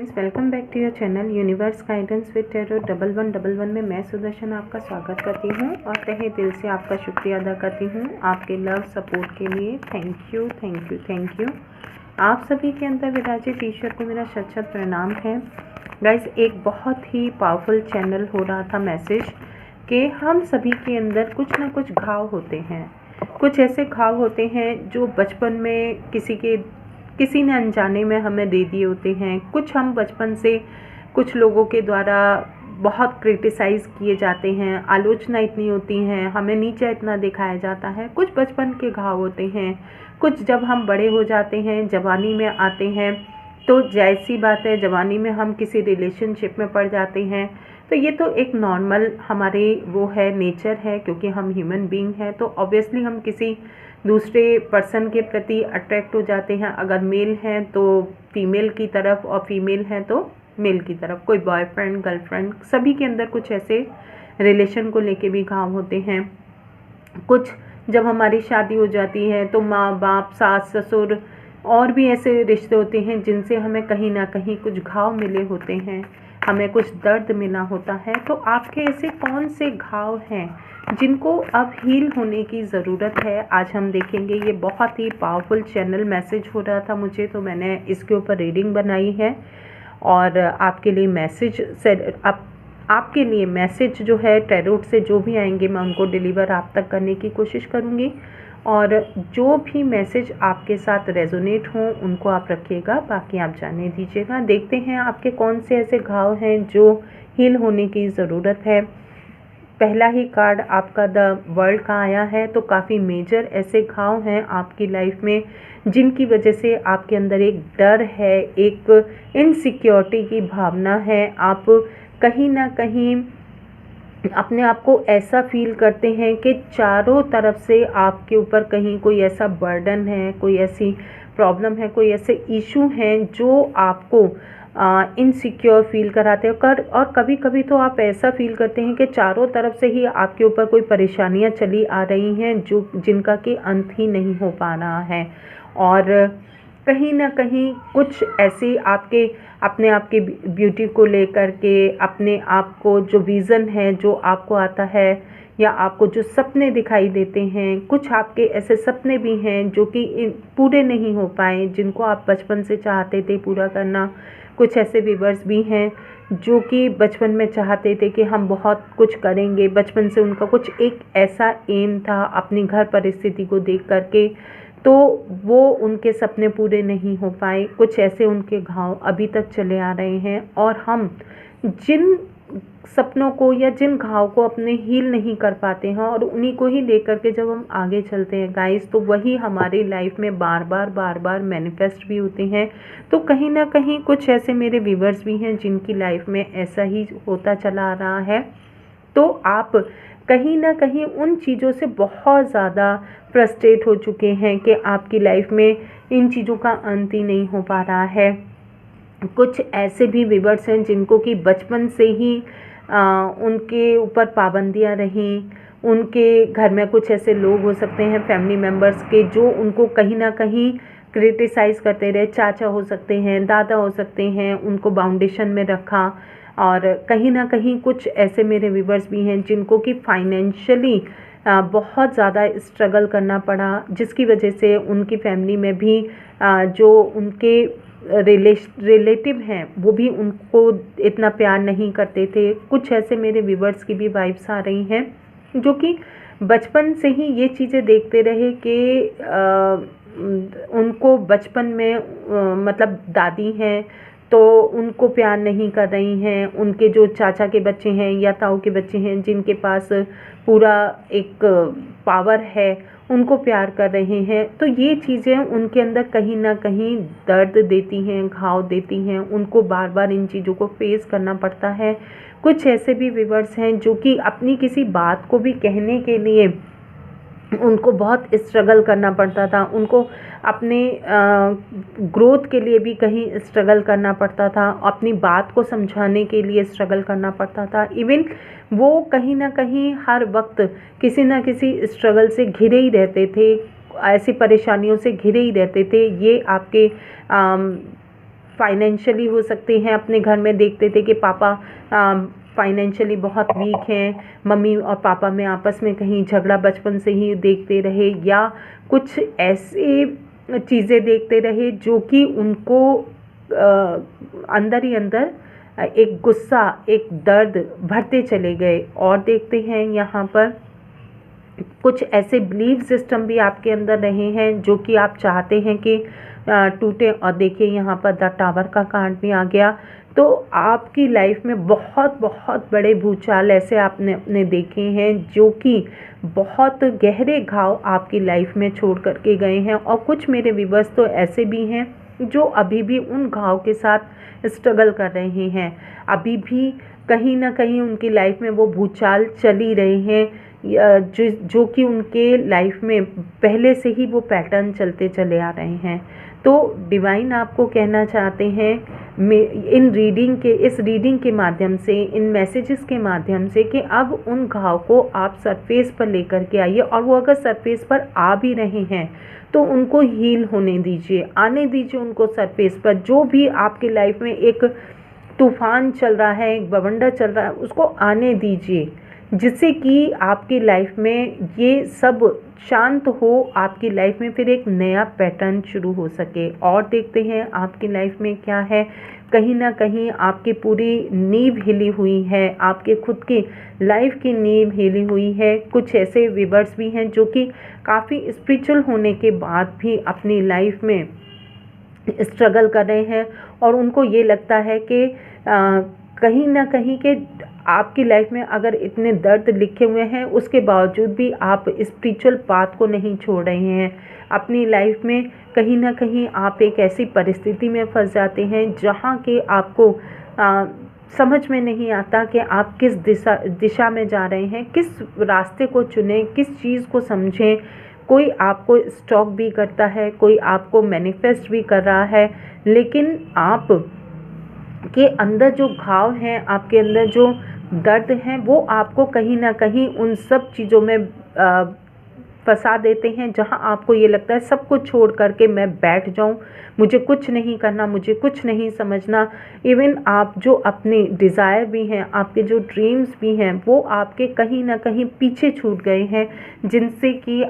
Friends, welcome back to your channel universe guidance with tarot 1111 में मैं सुदर्शन आपका स्वागत करती हूँ और तहे दिल से आपका शुक्रिया अदा करती हूँ आपके लव सपोर्ट के लिए। Thank you thank you thank you. आप सभी के अंदर विराजित ईश्वर को मेरा शत शत प्रणाम है। गाइस, एक बहुत ही पावरफुल चैनल हो रहा था मैसेज कि हम सभी के अंदर कुछ ना कुछ घाव होते हैं। कुछ ऐसे घाव होते हैं जो बचपन में किसी ने अनजाने में हमें दे दिए होते हैं। कुछ हम बचपन से कुछ लोगों के द्वारा बहुत क्रिटिसाइज़ किए जाते हैं, आलोचना इतनी होती है, हमें नीचा इतना दिखाया जाता है। कुछ बचपन के घाव होते हैं। कुछ जब हम बड़े हो जाते हैं, जवानी में आते हैं, तो जैसी बात है जवानी में हम किसी रिलेशनशिप में पड़ जाते हैं, तो ये तो एक नॉर्मल हमारे वो है, नेचर है, क्योंकि हम ह्यूमन बीइंग हैं। तो ऑब्वियसली हम किसी दूसरे पर्सन के प्रति अट्रैक्ट हो जाते हैं। अगर मेल हैं तो फीमेल की तरफ और फीमेल हैं तो मेल की तरफ। कोई बॉयफ्रेंड गर्लफ्रेंड, सभी के अंदर कुछ ऐसे रिलेशन को लेके भी घाव होते हैं। कुछ जब हमारी शादी हो जाती है तो माँ बाप, सास ससुर और भी ऐसे रिश्ते होते हैं जिनसे हमें कहीं ना कहीं कुछ घाव मिले होते हैं, हमें कुछ दर्द मिला होता है। तो आपके ऐसे कौन से घाव हैं जिनको अब हील होने की ज़रूरत है, आज हम देखेंगे। ये बहुत ही पावरफुल चैनल मैसेज हो रहा था मुझे, तो मैंने इसके ऊपर रीडिंग बनाई है और आपके लिए आपके लिए मैसेज जो है टैरोट से जो भी आएंगे मैं उनको डिलीवर आप तक करने की कोशिश करूँगी। और जो भी मैसेज आपके साथ रेजोनेट हों उनको आप रखिएगा, बाकी आप जाने दीजिएगा। देखते हैं आपके कौन से ऐसे घाव हैं जो हील होने की ज़रूरत है। पहला ही कार्ड आपका द वर्ल्ड का आया है, तो काफ़ी मेजर ऐसे घाव हैं आपकी लाइफ में जिनकी वजह से आपके अंदर एक डर है, एक इनसिक्योरिटी की भावना है। आप कहीं ना कहीं अपने आप को ऐसा फील करते हैं कि चारों तरफ से आपके ऊपर कहीं कोई ऐसा बर्डन है, कोई ऐसी प्रॉब्लम है, कोई ऐसे इशू हैं जो आपको इनसिक्योर फील कराते हैं। और कभी कभी तो आप ऐसा फील करते हैं कि चारों तरफ से ही आपके ऊपर कोई परेशानियां चली आ रही हैं जिनका कि अंत ही नहीं हो पा रहा है। और कहीं ना कहीं कुछ ऐसी अपने आप के ब्यूटी को लेकर के, अपने आप को जो विज़न है जो आपको आता है, या आपको जो सपने दिखाई देते हैं, कुछ आपके ऐसे सपने भी हैं जो कि पूरे नहीं हो पाए, जिनको आप बचपन से चाहते थे पूरा करना। कुछ ऐसे व्यूअर्स भी हैं जो कि बचपन में चाहते थे कि हम बहुत कुछ करेंगे, बचपन से उनका कुछ एक ऐसा एम था अपनी घर परिस्थिति को देख करके, तो वो उनके सपने पूरे नहीं हो पाए। कुछ ऐसे उनके घाव अभी तक चले आ रहे हैं और हम जिन सपनों को या जिन घाव को अपने हील नहीं कर पाते हैं और उन्हीं को ही लेकर के जब हम आगे चलते हैं गाइस, तो वही हमारी लाइफ में बार बार मैनिफेस्ट भी होते हैं। तो कहीं ना कहीं कुछ ऐसे मेरे व्यूवर्स भी हैं जिनकी लाइफ में ऐसा ही होता चला आ रहा है। तो आप कहीं ना कहीं उन चीज़ों से बहुत ज़्यादा फ्रस्ट्रेट हो चुके हैं कि आपकी लाइफ में इन चीज़ों का अंत ही नहीं हो पा रहा है। कुछ ऐसे भी व्यूअर्स हैं जिनको कि बचपन से ही उनके ऊपर पाबंदियां रहीं। उनके घर में कुछ ऐसे लोग हो सकते हैं फैमिली मेम्बर्स के जो उनको कहीं ना कहीं क्रिटिसाइज़ करते रहे। चाचा हो सकते हैं, दादा हो सकते हैं, उनको बाउंडेशन में रखा। और कहीं ना कहीं कुछ ऐसे मेरे व्यूअर्स भी हैं जिनको कि फाइनेंशियली बहुत ज़्यादा स्ट्रगल करना पड़ा, जिसकी वजह से उनकी फैमिली में भी जो उनके रिलेटिव हैं वो भी उनको इतना प्यार नहीं करते थे। कुछ ऐसे मेरे व्यूअर्स की भी वाइब्स आ रही हैं जो कि बचपन से ही ये चीज़ें देखते रहे कि उनको बचपन में मतलब दादी हैं तो उनको प्यार नहीं कर रही हैं, उनके जो चाचा के बच्चे हैं या ताऊ के बच्चे हैं जिनके पास पूरा एक पावर है उनको प्यार कर रहे हैं। तो ये चीज़ें उनके अंदर कहीं ना कहीं दर्द देती हैं, घाव देती हैं, उनको बार बार इन चीज़ों को फेस करना पड़ता है। कुछ ऐसे भी व्यूअर्स हैं जो कि अपनी किसी बात को भी कहने के लिए उनको बहुत स्ट्रगल करना पड़ता था, उनको अपने ग्रोथ के लिए भी कहीं स्ट्रगल करना पड़ता था, अपनी बात को समझाने के लिए स्ट्रगल करना पड़ता था। इवन वो कहीं ना कहीं हर वक्त किसी ना किसी स्ट्रगल से घिरे ही रहते थे, ऐसी परेशानियों से घिरे ही रहते थे। ये आपके फाइनेंशियली हो सकते हैं, अपने घर में देखते थे कि पापा फाइनेंशियली बहुत वीक हैं, मम्मी और पापा में आपस में कहीं झगड़ा बचपन से ही देखते रहे, या कुछ ऐसे चीज़ें देखते रहे जो कि उनको अंदर ही अंदर एक गुस्सा, एक दर्द भरते चले गए। और देखते हैं यहाँ पर कुछ ऐसे बिलीफ सिस्टम भी आपके अंदर रहे हैं जो कि आप चाहते हैं कि टूटे। और देखिए यहाँ पर द टावर का कार्ड भी आ गया। तो आपकी लाइफ में बहुत बहुत बड़े भूचाल ऐसे आपने अपने देखे हैं जो कि बहुत गहरे घाव आपकी लाइफ में छोड़ करके गए हैं। और कुछ मेरे व्यूअर्स तो ऐसे भी हैं जो अभी भी उन घाव के साथ स्ट्रगल कर रहे हैं, अभी भी कहीं ना कहीं उनकी लाइफ में वो भूचाल चल ही रहे हैं, जो कि उनके लाइफ में पहले से ही वो पैटर्न चलते चले आ रहे हैं। तो डिवाइन आपको कहना चाहते हैं इस रीडिंग के माध्यम से, इन मैसेजेस के माध्यम से, कि अब उन घाव को आप सरफेस पर लेकर के आइए। और वो अगर सरफेस पर आ भी रहे हैं तो उनको हील होने दीजिए, आने दीजिए उनको सरफेस पर। जो भी आपकी लाइफ में एक तूफान चल रहा है, एक बवंडर चल रहा है, उसको आने दीजिए, जिससे कि आपकी लाइफ में ये सब शांत हो, आपकी लाइफ में फिर एक नया पैटर्न शुरू हो सके। और देखते हैं आपकी लाइफ में क्या है। कहीं ना कहीं आपकी पूरी नींव हिली हुई है, आपके खुद की लाइफ की नींव हिली हुई है। कुछ ऐसे व्यूअर्स भी हैं जो कि काफ़ी स्पिरिचुअल होने के बाद भी अपनी लाइफ में स्ट्रगल कर रहे हैं, और उनको ये लगता है कि कहीं ना कहीं के आपकी लाइफ में अगर इतने दर्द लिखे हुए हैं उसके बावजूद भी आप स्पिरिचुअल पाथ को नहीं छोड़ रहे हैं। अपनी लाइफ में कहीं ना कहीं आप एक ऐसी परिस्थिति में फंस जाते हैं जहाँ के आपको समझ में नहीं आता कि आप किस दिशा में जा रहे हैं, किस रास्ते को चुनें, किस चीज़ को समझें। कोई आपको स्टॉक भी करता है, कोई आपको मैनिफेस्ट भी कर रहा है, लेकिन आप के अंदर जो घाव हैं, आपके अंदर जो दर्द हैं, वो आपको कहीं ना कहीं उन सब चीज़ों में फंसा देते हैं, जहां आपको ये लगता है सब कुछ छोड़ करके मैं बैठ जाऊं, मुझे कुछ नहीं करना, मुझे कुछ नहीं समझना। इवन आप जो अपने डिज़ायर भी हैं, आपके जो ड्रीम्स भी हैं, वो आपके कहीं ना कहीं पीछे छूट गए हैं, जिनसे कि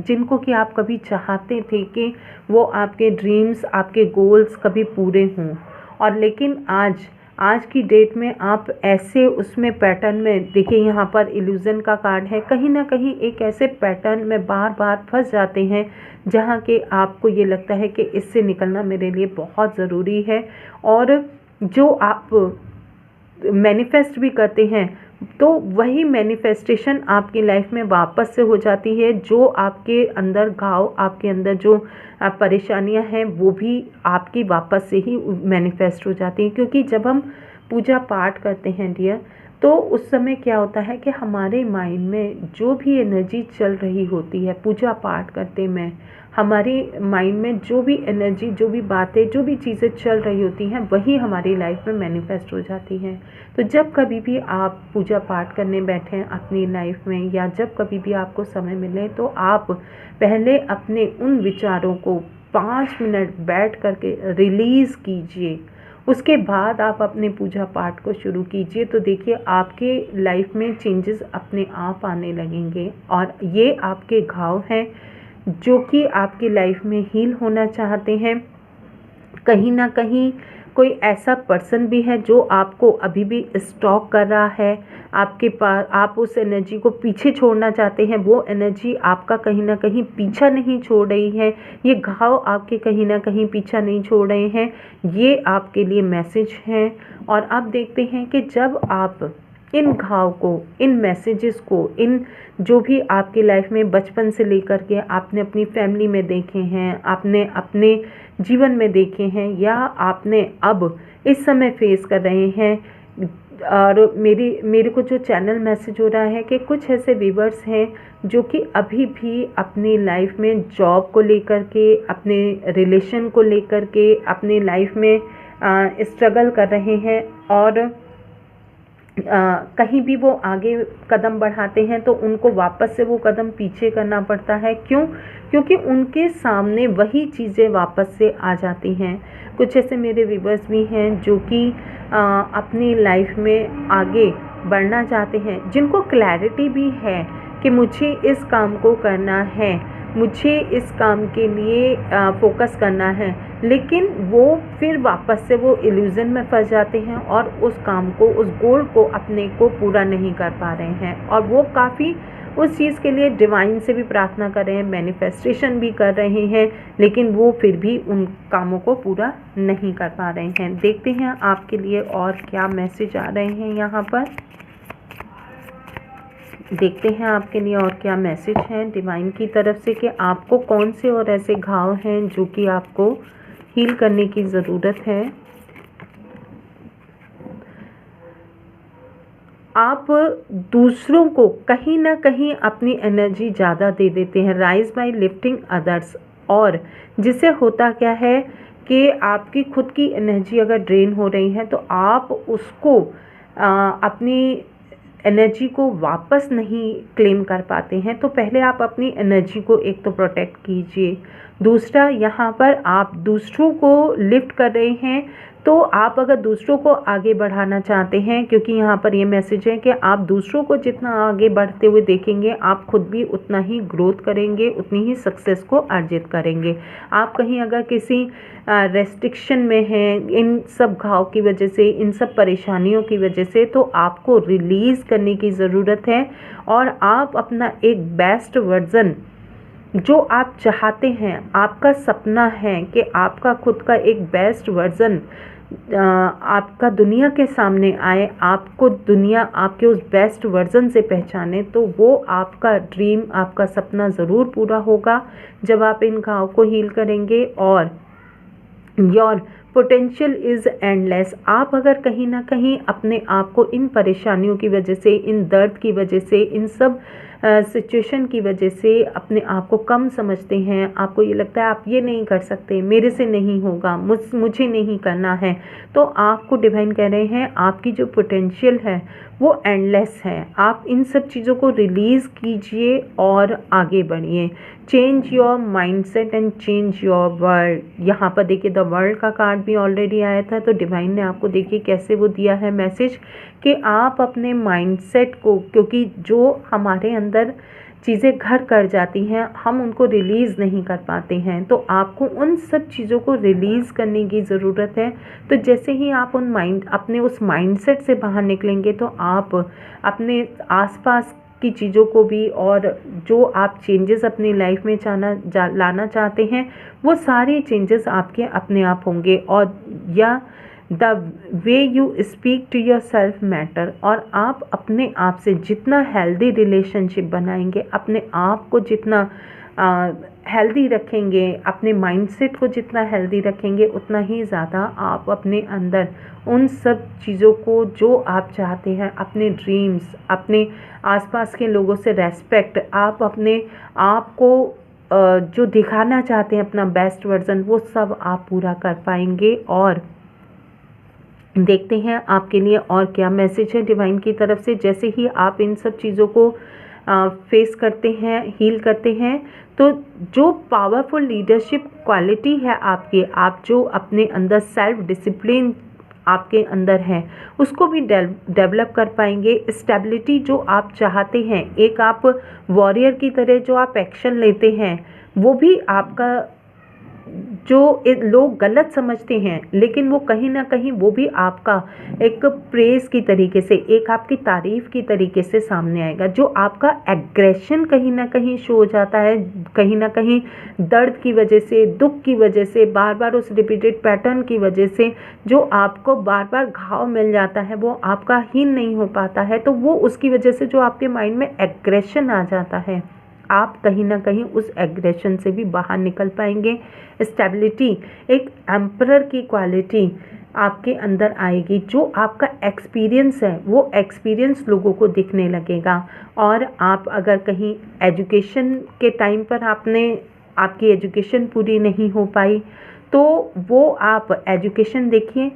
जिनको कि आप कभी चाहते थे कि वो आपके ड्रीम्स, आपके गोल्स कभी पूरे हों। और लेकिन आज की डेट में आप ऐसे उसमें पैटर्न में, देखिए यहाँ पर इल्यूज़न का कार्ड है, कहीं ना कहीं एक ऐसे पैटर्न में बार बार फंस जाते हैं जहाँ के आपको ये लगता है कि इससे निकलना मेरे लिए बहुत ज़रूरी है। और जो आप मैनिफेस्ट भी करते हैं तो वही मैनिफेस्टेशन आपकी लाइफ में वापस से हो जाती है। जो आपके अंदर घाव, आपके अंदर जो परेशानियां हैं, वो भी आपकी वापस से ही मैनिफेस्ट हो जाती हैं। क्योंकि जब हम पूजा पाठ करते हैं डियर, तो उस समय क्या होता है कि हमारे माइंड में जो भी एनर्जी चल रही होती है पूजा पाठ करते में, हमारे माइंड में जो भी एनर्जी, जो भी बातें, जो भी चीज़ें चल रही होती हैं, वही हमारी लाइफ में मैनिफेस्ट हो जाती हैं। तो जब कभी भी आप पूजा पाठ करने बैठें अपनी लाइफ में, या जब कभी भी आपको समय मिले, तो आप पहले अपने उन विचारों को 5 मिनट बैठ करके रिलीज़ कीजिए। उसके बाद आप अपने पूजा पाठ को शुरू कीजिए। तो देखिए आपके लाइफ में चेंजेस अपने आप आने लगेंगे। और ये आपके घाव हैं जो कि आपकी लाइफ में हील होना चाहते हैं। कहीं ना कहीं कोई ऐसा पर्सन भी है जो आपको अभी भी स्टॉक कर रहा है आपके पास, आप उस एनर्जी को पीछे छोड़ना चाहते हैं, वो एनर्जी आपका कहीं ना कहीं पीछा नहीं छोड़ रही है, ये घाव आपके कहीं ना कहीं पीछा नहीं छोड़ रहे हैं। ये आपके लिए मैसेज हैं। और अब देखते हैं कि जब आप इन घाव को, इन मैसेजेस को, इन जो भी आपकी लाइफ में बचपन से लेकर के आपने अपनी फैमिली में देखे हैं, आपने अपने जीवन में देखे हैं, या आपने अब इस समय फेस कर रहे हैं, और मेरे को जो चैनल मैसेज हो रहा है कि कुछ ऐसे व्यूअर्स हैं जो कि अभी भी अपनी लाइफ में जॉब को लेकर के, अपने रिलेशन को लेकर के, अपनी लाइफ में स्ट्रगल कर रहे हैं। और कहीं भी वो आगे कदम बढ़ाते हैं तो उनको वापस से वो कदम पीछे करना पड़ता है। क्यों? क्योंकि उनके सामने वही चीज़ें वापस से आ जाती हैं। कुछ ऐसे मेरे व्यूअर्स भी हैं जो कि अपनी लाइफ में आगे बढ़ना चाहते हैं, जिनको क्लैरिटी भी है कि मुझे इस काम को करना है, मुझे इस काम के लिए फोकस करना है, लेकिन वो फिर वापस से वो इल्यूज़न में फंस जाते हैं और उस काम को, उस गोल को अपने को पूरा नहीं कर पा रहे हैं। और वो काफ़ी उस चीज़ के लिए डिवाइन से भी प्रार्थना कर रहे हैं, मैनिफेस्टेशन भी कर रहे हैं, लेकिन वो फिर भी उन कामों को पूरा नहीं कर पा रहे हैं। देखते हैं आपके लिए और क्या मैसेज आ रहे हैं यहाँ पर। देखते हैं आपके लिए और क्या मैसेज हैं डिवाइन की तरफ से कि आपको कौन से और ऐसे घाव हैं जो कि आपको हील करने की ज़रूरत है। आप दूसरों को कहीं ना कहीं अपनी एनर्जी ज़्यादा दे देते हैं, राइज बाय लिफ्टिंग अदर्स। और जिससे होता क्या है कि आपकी खुद की एनर्जी अगर ड्रेन हो रही है तो आप उसको अपनी एनर्जी को वापस नहीं क्लेम कर पाते हैं। तो पहले आप अपनी एनर्जी को एक तो प्रोटेक्ट कीजिए, दूसरा यहाँ पर आप दूसरों को लिफ्ट कर रहे हैं तो आप अगर दूसरों को आगे बढ़ाना चाहते हैं, क्योंकि यहाँ पर ये मैसेज है कि आप दूसरों को जितना आगे बढ़ते हुए देखेंगे आप खुद भी उतना ही ग्रोथ करेंगे, उतनी ही सक्सेस को अर्जित करेंगे। आप कहीं अगर किसी रेस्ट्रिक्शन में हैं इन सब घाव की वजह से, इन सब परेशानियों की वजह से, तो आपको रिलीज़ करने की ज़रूरत है और आप अपना एक बेस्ट वर्जन जो आप चाहते हैं, आपका सपना है कि आपका खुद का एक बेस्ट वर्जन आपका दुनिया के सामने आए, आपको दुनिया आपके उस बेस्ट वर्जन से पहचाने, तो वो आपका ड्रीम, आपका सपना ज़रूर पूरा होगा जब आप इन घाव को हील करेंगे। और योर पोटेंशियल इज़ एंडलेस। आप अगर कहीं ना कहीं अपने आप को इन परेशानियों की वजह से, इन दर्द की वजह से, इन सब सिचुएशन की वजह से अपने आप को कम समझते हैं, आपको ये लगता है आप ये नहीं कर सकते, मेरे से नहीं होगा, मुझे नहीं करना है, तो आपको डिवाइन कह रहे हैं आपकी जो पोटेंशियल है वो एंडलेस है। आप इन सब चीज़ों को रिलीज़ कीजिए और आगे बढ़िए। Change your mindset and change your world. यहाँ पर देखिए द वर्ल्ड का कार्ड भी ऑलरेडी आया था, तो डिवाइन ने आपको देखिए कैसे वो दिया है मैसेज कि आप अपने माइंडसेट को, क्योंकि जो हमारे अंदर चीज़ें घर कर जाती हैं हम उनको रिलीज़ नहीं कर पाते हैं, तो आपको उन सब चीज़ों को रिलीज़ करने की ज़रूरत है। तो जैसे ही आप अपने उस माइंडसेट से बाहर निकलेंगे तो आप अपने आसपास की चीज़ों को भी, और जो आप चेंजेस अपनी लाइफ में लाना चाहते हैं वो सारे चेंजेस आपके अपने आप होंगे। और या the way you speak to yourself matter. और आप अपने आप से जितना हेल्दी रिलेशनशिप बनाएंगे, अपने आप को जितना हेल्दी रखेंगे, अपने माइंडसेट को जितना हेल्दी रखेंगे, उतना ही ज़्यादा आप अपने अंदर उन सब चीज़ों को जो आप चाहते हैं, अपने ड्रीम्स, अपने आसपास के लोगों से रेस्पेक्ट, आप अपने आप को जो दिखाना चाहते हैं अपना बेस्ट वर्जन, वो सब आप पूरा कर पाएंगे। और देखते हैं आपके लिए और क्या मैसेज है डिवाइन की तरफ से। जैसे ही आप इन सब चीज़ों को फेस करते हैं, हील करते हैं, तो जो पावरफुल लीडरशिप क्वालिटी है आपकी, आप जो अपने अंदर सेल्फ डिसिप्लिन आपके अंदर है उसको भी डेवलप कर पाएंगे। स्टेबिलिटी जो आप चाहते हैं, एक आप वॉरियर की तरह जो आप एक्शन लेते हैं, वो भी आपका जो लोग गलत समझते हैं, लेकिन वो कहीं ना कहीं वो भी आपका एक प्रेज़ की तरीके से, एक आपकी तारीफ़ की तरीके से सामने आएगा। जो आपका एग्रेशन कहीं ना कहीं शो हो जाता है, कहीं ना कहीं दर्द की वजह से, दुख की वजह से, बार बार उस रिपीटेड पैटर्न की वजह से जो आपको बार बार घाव मिल जाता है वो आपका हील नहीं हो पाता है, तो वो उसकी वजह से जो आपके माइंड में एग्रेशन आ जाता है, आप कहीं ना कहीं उस एग्रेशन से भी बाहर निकल पाएंगे। स्टेबिलिटी, एक एम्परर की क्वालिटी आपके अंदर आएगी। जो आपका एक्सपीरियंस है वो एक्सपीरियंस लोगों को दिखने लगेगा। और आप अगर कहीं एजुकेशन के टाइम पर आपकी एजुकेशन पूरी नहीं हो पाई, तो वो आप एजुकेशन देखिए,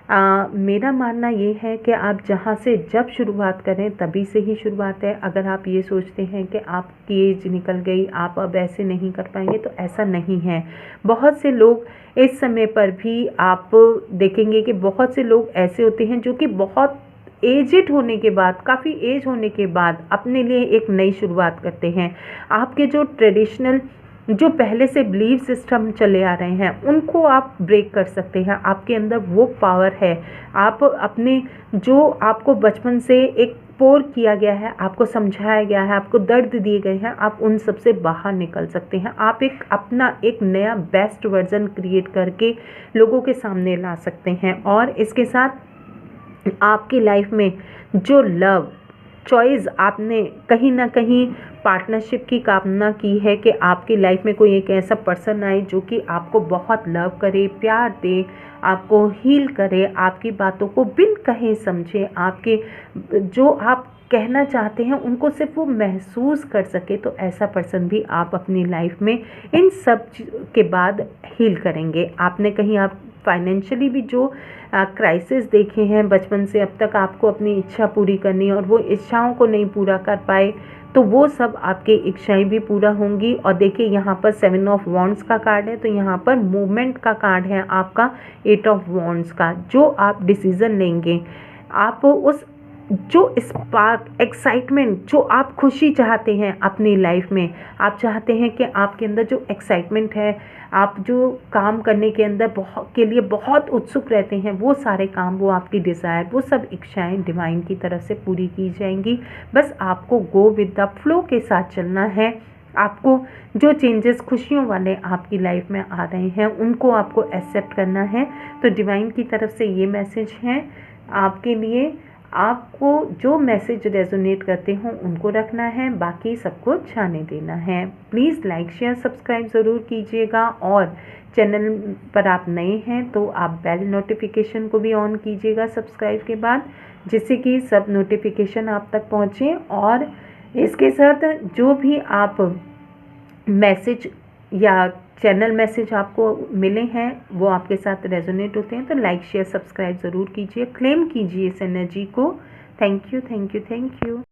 मेरा मानना ये है कि आप जहाँ से जब शुरुआत करें तभी से ही शुरुआत है। अगर आप ये सोचते हैं कि आपकी एज निकल गई, आप अब ऐसे नहीं कर पाएंगे, तो ऐसा नहीं है। बहुत से लोग इस समय पर भी आप देखेंगे कि बहुत से लोग ऐसे होते हैं जो कि बहुत एजेड होने के बाद, काफ़ी एज होने के बाद अपने लिए एक नई शुरुआत करते हैं। आपके जो ट्रेडिशनल, जो पहले से बिलीव सिस्टम चले आ रहे हैं, उनको आप ब्रेक कर सकते हैं। आपके अंदर वो पावर है। आप अपने, जो आपको बचपन से एक पोर किया गया है, आपको समझाया गया है, आपको दर्द दिए गए हैं, आप उन सब से बाहर निकल सकते हैं। आप एक अपना एक नया बेस्ट वर्जन क्रिएट करके लोगों के सामने ला सकते हैं। और इसके साथ आपकी लाइफ में जो लव चॉइस, आपने कहीं ना कहीं पार्टनरशिप की कामना की है कि आपकी लाइफ में कोई एक ऐसा पर्सन आए जो कि आपको बहुत लव करे, प्यार दे, आपको हील करे, आपकी बातों को बिन कहे समझे, आपके जो आप कहना चाहते हैं उनको सिर्फ वो महसूस कर सके, तो ऐसा पर्सन भी आप अपनी लाइफ में इन सब के बाद हील करेंगे। आपने कहीं आप फाइनेंशियली भी जो क्राइसिस देखे हैं बचपन से अब तक, आपको अपनी इच्छा पूरी करनी और वो इच्छाओं को नहीं पूरा कर पाए, तो वो सब आपकी इच्छाएं भी पूरा होंगी। और देखिए यहाँ पर 7 ऑफ वॉन्ड्स का कार्ड है, तो यहाँ पर मूवमेंट का कार्ड है आपका 8 ऑफ वॉन्ड्स का। जो आप डिसीज़न लेंगे, आप उस जो स्पार्क, एक्साइटमेंट, जो आप खुशी चाहते हैं अपनी लाइफ में, आप चाहते हैं कि आपके अंदर जो एक्साइटमेंट है, आप जो काम करने के अंदर के लिए बहुत उत्सुक रहते हैं, वो सारे काम, वो आपकी डिज़ायर, वो सब इच्छाएं डिवाइन की तरफ से पूरी की जाएंगी। बस आपको गो विद द फ्लो के साथ चलना है। आपको जो चेंजेस खुशियों वाले आपकी लाइफ में आ रहे हैं उनको आपको एक्सेप्ट करना है। तो डिवाइन की तरफ से ये मैसेज है आपके लिए। आपको जो मैसेज रेजोनेट करते हो उनको रखना है, बाकी सबको जाने देना है। प्लीज़ लाइक शेयर सब्सक्राइब ज़रूर कीजिएगा। और चैनल पर आप नए हैं तो आप बेल नोटिफिकेशन को भी ऑन कीजिएगा सब्सक्राइब के बाद, जिससे कि सब नोटिफिकेशन आप तक पहुँचे। और इसके साथ जो भी आप मैसेज या चैनल मैसेज आपको मिले हैं वो आपके साथ रेजोनेट होते हैं, तो लाइक शेयर सब्सक्राइब ज़रूर कीजिए, क्लेम कीजिए इस एनर्जी को। Thank you, thank you, thank you.